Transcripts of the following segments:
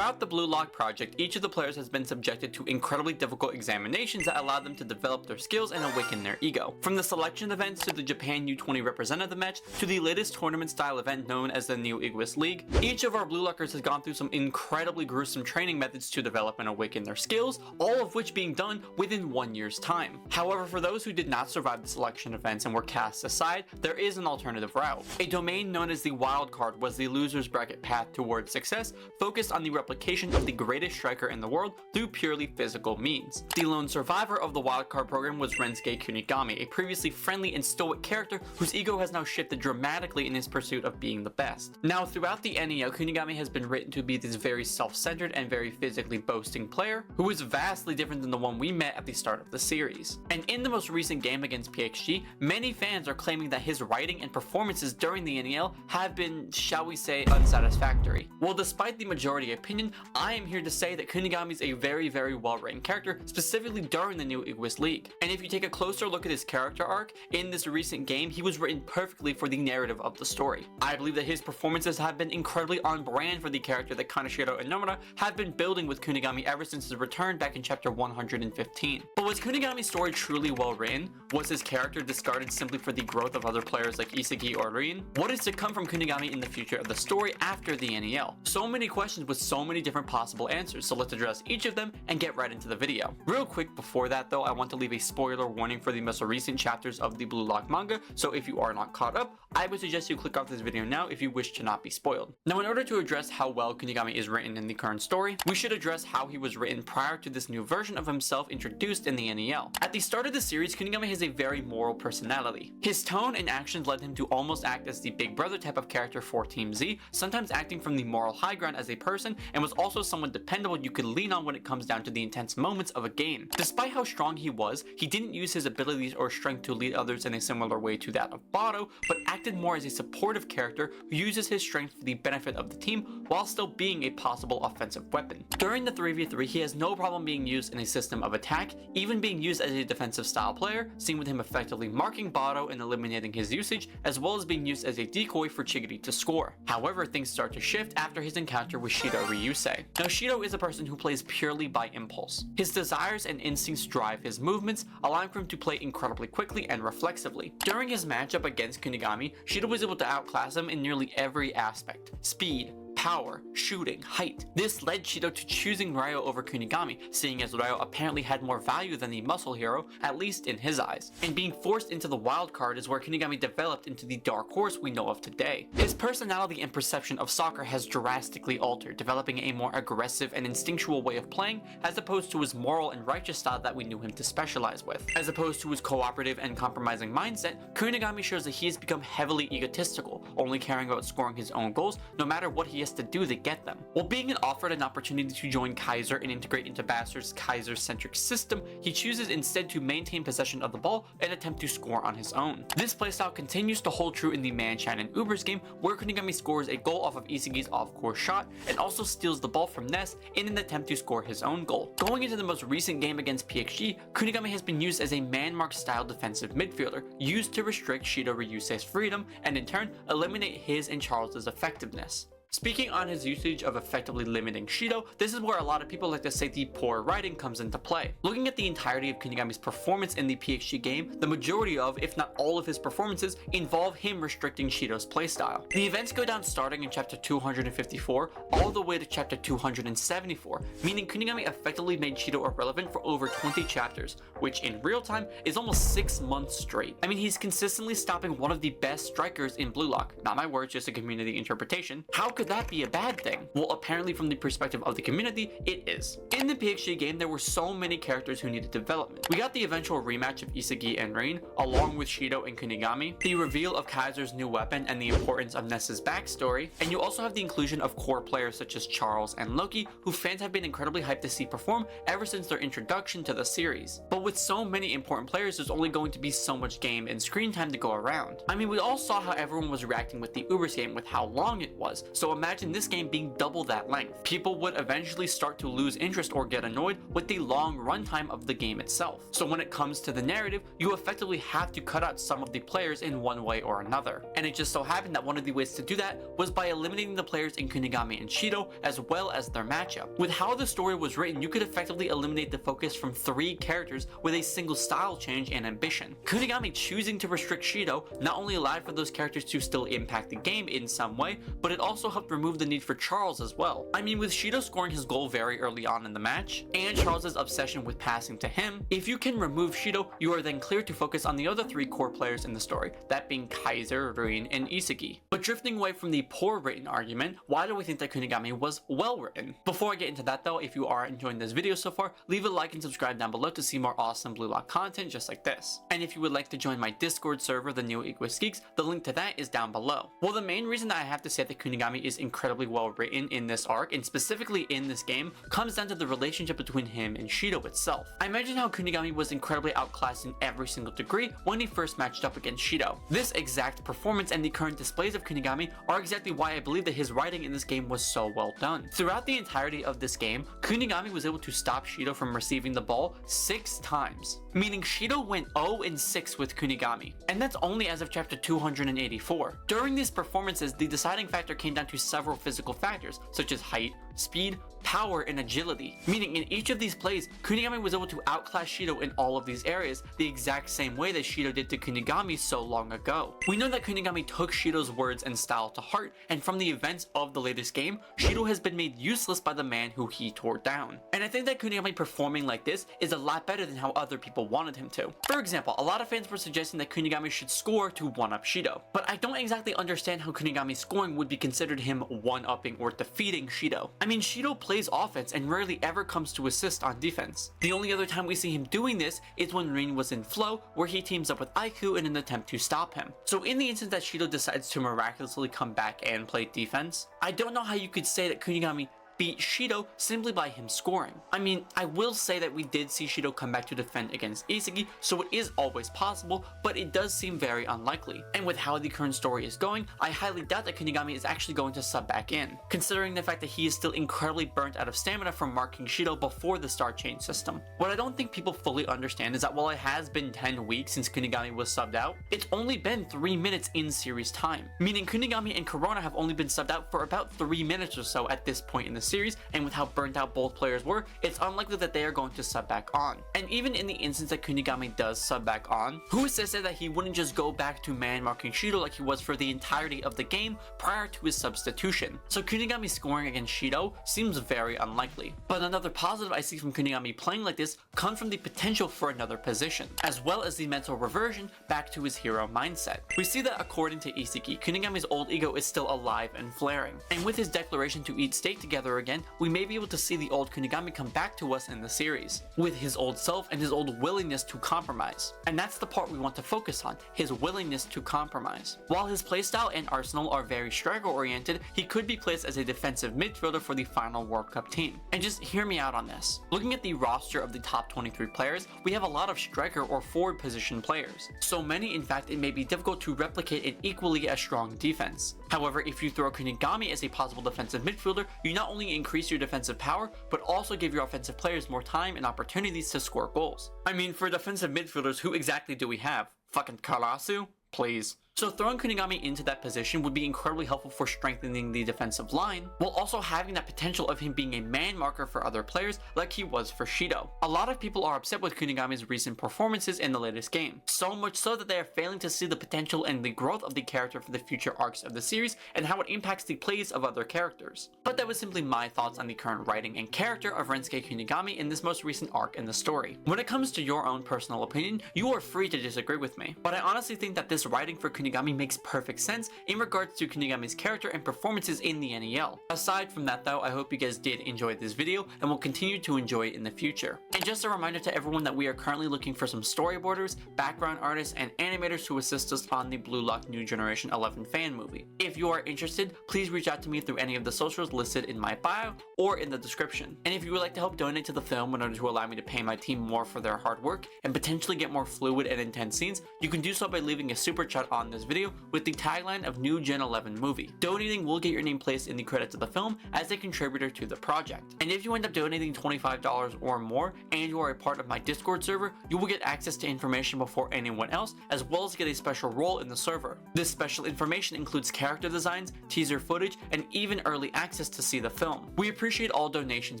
Throughout the Blue Lock project, each of the players has been subjected to incredibly difficult examinations that allow them to develop their skills and awaken their ego. From the selection events to the Japan U20 representative match to the latest tournament style event known as the Neo Igis League, each of our Blue Lockers has gone through some incredibly gruesome training methods to develop and awaken their skills, all of which being done within 1 year's time. However, for those who did not survive the selection events and were cast aside, there is an alternative route. A domain known as the wild card was the loser's bracket path towards success, focused on the replication of the greatest striker in the world through purely physical means. The lone survivor of the wildcard program was Rensuke Kunigami, a previously friendly and stoic character whose ego has now shifted dramatically in his pursuit of being the best. Now, throughout the NEL, Kunigami has been written to be this very self-centered and very physically boasting player, who is vastly different than the one we met at the start of the series. And in the most recent game against PXG, many fans are claiming that his writing and performances during the NEL have been, shall we say, unsatisfactory. Well, despite the majority opinion, I am here to say that Kunigami is a very well-written character, specifically during the Neo Igis League. And if you take a closer look at his character arc, in this recent game, he was written perfectly for the narrative of the story. I believe that his performances have been incredibly on brand for the character that Kaneshiro and Nomura have been building with Kunigami ever since his return back in chapter 115. But was Kunigami's story truly well written? Was his character discarded simply for the growth of other players like Isagi or Rin? What is to come from Kunigami in the future of the story after the NEL? So many questions with so many different possible answers, so let's address each of them and get right into the video. Real quick before that though, I want to leave a spoiler warning for the most recent chapters of the Blue Lock manga, so if you are not caught up, I would suggest you click off this video now if you wish to not be spoiled. Now, in order to address how well Kunigami is written in the current story, we should address how he was written prior to this new version of himself introduced in the NEL. At the start of the series, Kunigami has a very moral personality. His tone and actions led him to almost act as the big brother type of character for Team Z, sometimes acting from the moral high ground as a person, and was also someone dependable you could lean on when it comes down to the intense moments of a game. Despite how strong he was, he didn't use his abilities or strength to lead others in a similar way to that of Burū, but acted more as a supportive character who uses his strength for the benefit of the team while still being a possible offensive weapon. During the 3v3, he has no problem being used in a system of attack, even being used as a defensive style player, seen with him effectively marking Burū and eliminating his usage, as well as being used as a decoy for Chigiri to score. However, things start to shift after his encounter with Shidou Ryusei. Now, Shido is a person who plays purely by impulse. His desires and instincts drive his movements, allowing for him to play incredibly quickly and reflexively. During his matchup against Kunigami, Shido was able to outclass him in nearly every aspect: speed, power, shooting, height. This led Shido to choosing Ryo over Kunigami, seeing as Ryo apparently had more value than the muscle hero, at least in his eyes. And being forced into the wild card is where Kunigami developed into the dark horse we know of today. His personality and perception of soccer has drastically altered, developing a more aggressive and instinctual way of playing, as opposed to his moral and righteous style that we knew him to specialize with. As opposed to his cooperative and compromising mindset, Kunigami shows that he has become heavily egotistical, only caring about scoring his own goals, no matter what he has to do to get them. While being offered an opportunity to join Kaiser and integrate into Bastard's Kaiser-centric system, he chooses instead to maintain possession of the ball and attempt to score on his own. This playstyle continues to hold true in the Manchan and Ubers game, where Kunigami scores a goal off of Isagi's off-course shot and also steals the ball from Ness in an attempt to score his own goal. Going into the most recent game against PXG, Kunigami has been used as a man-mark style defensive midfielder, used to restrict Shidou Ryusei's freedom and in turn eliminate his and Charles' effectiveness. Speaking on his usage of effectively limiting Shido, this is where a lot of people like to say the poor writing comes into play. Looking at the entirety of Kunigami's performance in the PXG game, the majority of, if not all of his performances, involve him restricting Shido's playstyle. The events go down starting in chapter 254 all the way to chapter 274, meaning Kunigami effectively made Shido irrelevant for over 20 chapters, which in real time is almost 6 months straight. I mean, he's consistently stopping one of the best strikers in Blue Lock. Not my words, just a community interpretation. How could that be a bad thing? Well, apparently from the perspective of the community, it is. In the PXG game, there were so many characters who needed development. We got the eventual rematch of Isagi and Rin, along with Shido and Kunigami, the reveal of Kaiser's new weapon and the importance of Ness's backstory, and you also have the inclusion of core players such as Charles and Loki, who fans have been incredibly hyped to see perform ever since their introduction to the series. But with so many important players, there's only going to be so much game and screen time to go around. I mean, we all saw how everyone was reacting with the Ubers game with how long it was, so So imagine this game being double that length. People would eventually start to lose interest or get annoyed with the long runtime of the game itself. So when it comes to the narrative, you effectively have to cut out some of the players in one way or another. And it just so happened that one of the ways to do that was by eliminating the players in Kunigami and Shido as well as their matchup. With how the story was written, you could effectively eliminate the focus from 3 characters with a single style change and ambition. Kunigami choosing to restrict Shido not only allowed for those characters to still impact the game in some way, but it also helped remove the need for Charles as well. I mean, with Shido scoring his goal very early on in the match, and Charles' obsession with passing to him, if you can remove Shido, you are then clear to focus on the other 3 core players in the story, that being Kaiser, Rin, and Isagi. But drifting away from the poor written argument, why do we think that Kunigami was well written? Before I get into that though, if you are enjoying this video so far, leave a like and subscribe down below to see more awesome Blue Lock content just like this. And if you would like to join my Discord server, the Neo Igis League, the link to that is down below. Well, the main reason that I have to say that Kunigami is incredibly well written in this arc, and specifically in this game, comes down to the relationship between him and Shido itself. I mentioned how Kunigami was incredibly outclassed in every single degree when he first matched up against Shido. This exact performance and the current displays of Kunigami are exactly why I believe that his writing in this game was so well done. Throughout the entirety of this game, Kunigami was able to stop Shido from receiving the ball 6 times, meaning Shido went 0-6 with Kunigami, and that's only as of chapter 284. During these performances, the deciding factor came down to several physical factors, such as height, speed, power, and agility, meaning in each of these plays, Kunigami was able to outclass Shido in all of these areas the exact same way that Shido did to Kunigami so long ago. We know that Kunigami took Shido's words and style to heart, and from the events of the latest game, Shido has been made useless by the man who he tore down. And I think that Kunigami performing like this is a lot better than how other people wanted him to. For example, a lot of fans were suggesting that Kunigami should score to one-up Shido, but I don't exactly understand how Kunigami scoring would be considered him one-upping or defeating Shido. I mean, Shido plays offense and rarely ever comes to assist on defense. The only other time we see him doing this is when Rin was in flow, where he teams up with Aiku in an attempt to stop him. So in the instance that Shido decides to miraculously come back and play defense, I don't know how you could say that Kunigami beat Shido simply by him scoring. I mean, I will say that we did see Shido come back to defend against Isagi, so it is always possible, but it does seem very unlikely. And with how the current story is going, I highly doubt that Kunigami is actually going to sub back in, considering the fact that he is still incredibly burnt out of stamina from marking Shido before the star chain system. What I don't think people fully understand is that while it has been 10 weeks since Kunigami was subbed out, it's only been 3 minutes in series time, meaning Kunigami and Corona have only been subbed out for about 3 minutes or so at this point in the series, and with how burnt out both players were, it's unlikely that they are going to sub back on. And even in the instance that Kunigami does sub back on, who is to say that he wouldn't just go back to man marking Shido like he was for the entirety of the game prior to his substitution? So Kunigami scoring against Shido seems very unlikely. But another positive I see from Kunigami playing like this comes from the potential for another position, as well as the mental reversion back to his hero mindset. We see that according to Isagi, Kunigami's old ego is still alive and flaring, and with his declaration to eat steak together again, we may be able to see the old Kunigami come back to us in the series, with his old self and his old willingness to compromise. And that's the part we want to focus on, his willingness to compromise. While his playstyle and arsenal are very striker oriented, he could be placed as a defensive midfielder for the final World Cup team. And just hear me out on this. Looking at the roster of the top 23 players, we have a lot of striker or forward position players. So many in fact it may be difficult to replicate an equally as strong defense. However, if you throw Kunigami as a possible defensive midfielder, you not only increase your defensive power, but also give your offensive players more time and opportunities to score goals. I mean, for defensive midfielders, who exactly do we have? Fucking Karasu? Please. So throwing Kunigami into that position would be incredibly helpful for strengthening the defensive line, while also having that potential of him being a man marker for other players like he was for Shido. A lot of people are upset with Kunigami's recent performances in the latest game, so much so that they are failing to see the potential and the growth of the character for the future arcs of the series and how it impacts the plays of other characters. But that was simply my thoughts on the current writing and character of Rensuke Kunigami in this most recent arc in the story. When it comes to your own personal opinion, you are free to disagree with me, but I honestly think that this writing for Kunigami makes perfect sense in regards to Kunigami's character and performances in the NEL. Aside from that though, I hope you guys did enjoy this video and will continue to enjoy it in the future. And just a reminder to everyone that we are currently looking for some storyboarders, background artists, and animators to assist us on the Blue Lock New Generation 11 fan movie. If you are interested, please reach out to me through any of the socials listed in my bio or in the description. And if you would like to help donate to the film in order to allow me to pay my team more for their hard work and potentially get more fluid and intense scenes, you can do so by leaving a super chat on in this video with the tagline of New Gen 11 movie. Donating will get your name placed in the credits of the film as a contributor to the project. And if you end up donating $25 or more and you are a part of my Discord server, you will get access to information before anyone else, as well as get a special role in the server. This special information includes character designs, teaser footage, and even early access to see the film. We appreciate all donations,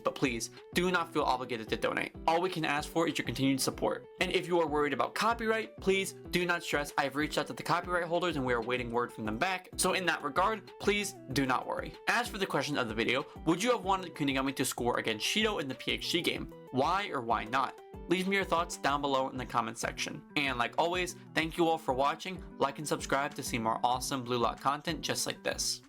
but please do not feel obligated to donate. All we can ask for is your continued support. And if you are worried about copyright, please do not stress. I've reached out to the copyright holders and we are waiting word from them back. So in that regard, please do not worry. As for the question of the video, would you have wanted Kunigami to score against Shido in the PhD game? Why or why not? Leave me your thoughts down below in the comment section. And like always, thank you all for watching. Like and subscribe to see more awesome Blue Lock content just like this.